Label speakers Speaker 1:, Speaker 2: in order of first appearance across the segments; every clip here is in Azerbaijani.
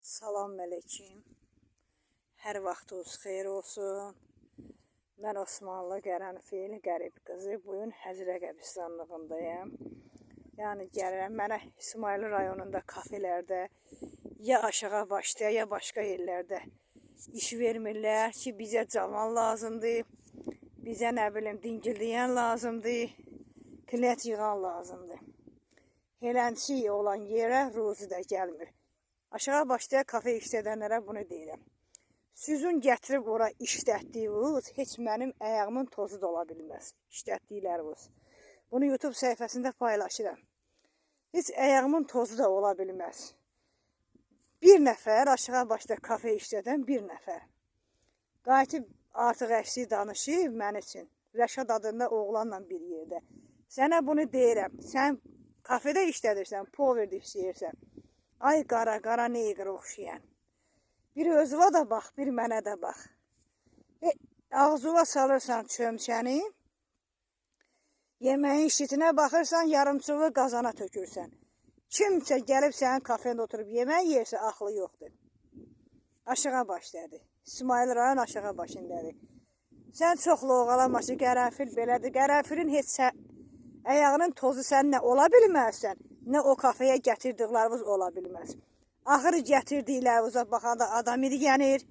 Speaker 1: Salam əleykum. Hər vaxtınız xeyir olsun. Mən Osmanlı Qərənfil qərib qızı. Bugün Həzrə qəbristanlığındayım. Yəni gəlirəm mənə İsmayıl rayonunda kafelərdə ya aşağı başda ya başqa yerlərdə iş vermirlər ki, bizə cavan lazımdır. Bizə nə bilim dingildiyən lazımdır. Klient yığan lazımdır. Helənçi olan yerə ruzi də gəlmir. Aşağı başda kafe işlədənlərə bunu deyirəm. Sizin gətirib ora işlətdiyiniz heç mənim ayağımın tozu da ola bilməz. İşlətdikləriniz. Bunu YouTube səhifəsində paylaşıram. Heç ayağımın tozu da ola bilməz. Bir nəfər aşağı başda kafe işlədən bir nəfər. Qayıtıb artıq əksi danışıb mən üçün. Rəşad adında oğlanla bir yerdə. Sənə bunu deyirəm. Sən kafedə işlədirsən, poverdə işləyirsən. Ay qara neygir oxşayan. Bir özüva da bax, bir mənə də bax. Ağzıva salırsan çömçəni, yeməyin işitinə baxırsan, yarımçığı qazana tökürsən. Kimsə gəlib sənin kafendə oturub yemək yersə, axlı yoxdur. Aşağı başladı. İsmayıl rayon aşağı başındadır. Sən çox loğalaması, qərənfil belədir. Qərənfilin heç ayağının tozu sən nə ola bilməzsən, nə o kafeye gətirdikləriniz ola bilməz. Axırı gətirdiklərinizə baxanda adam irgənir,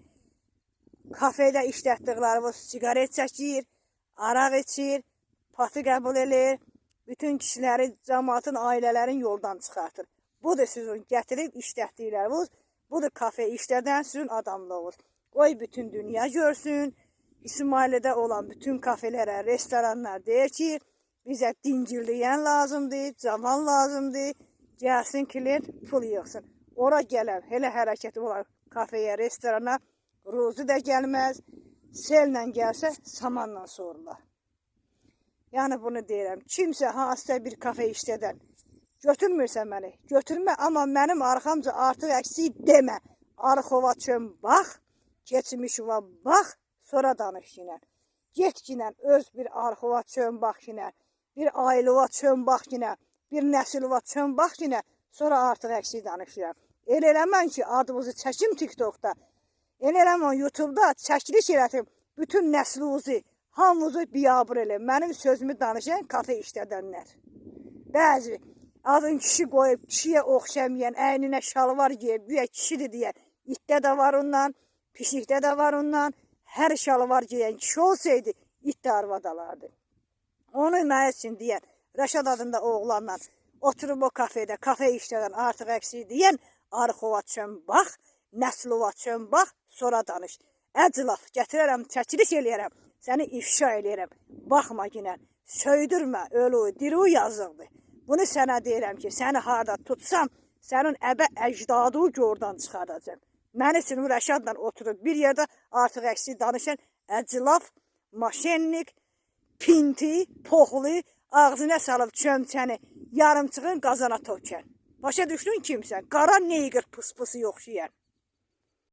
Speaker 1: kafedə işlətdikləriniz sigaret çəkir, araq içir, patı qəbul edir, bütün kişiləri, cəmaatın, ailələrin yoldan çıxartır. Budur sizin gətirib işlətdikləriniz, budur kafe işlədən sizin adamlığınız. Qoy bütün dünya görsün, İsmailidə olan bütün kafelərə, restoranlar deyir ki, bizə dingildiyən lazımdır, cavan lazımdır, gəlsin klient pul yığsın. Ora gələn, elə hərəkəti olan kafeyə, restorana ruzi də gəlməz, sellə gəlsə samanla sorurlar. Yəni bunu deyirəm, kimsə hansısa bir kafe işlədən götürmürsə məni, götürmə, amma mənim arxamca artıq əksik demə. Arxova çön bax, keçmişova bax, sonra danış yinə. Get yinə öz bir arxova çön bax yinə. Bir ailova çön bax yinə, bir nəsilova çön bax yinə, sonra artıq əksik danışıram. El eləmən ki, adınızı çəkim TikTokda, el eləmən YouTube'da çəkiliş elətim, bütün nəslinizi, hamınızı biyabır elə. Mənim sözümü danışan kafe işlədənlər. Bəzi adın kişi qoyub, kişiyə oxşamayan, əyninə şalvar giyib, güya kişidir deyən, itdə də var ondan, pişikdə də var ondan, hər şalvar giyən kişi olsaydı, it də arvadalardı. Onu mən üçün deyən, Rəşad adında oğlanla oturub o kafedə, kafe işlədən artıq əksik deyən, arxova çön bax, nəslova çön bax, sonra danış. Əclaf, gətirərəm, çəkiliş eləyərəm, səni ifşa eləyərəm. Baxma ginən, söydürmə, ölü, diri yazıqdır. Bunu sənə deyirəm ki, səni harada tutsam, sənin əbə əcdadı oradan çıxardacam. Məni üçün Rəşadla oturub bir yerdə artıq əksik danışan əclaf, maşennik, pinti, poxlu, ağzına salıb çömçəni, yarımçığın qazana tökən. Başa düşdün kimsən? Qara neygir pıs-pısı yoxşayan.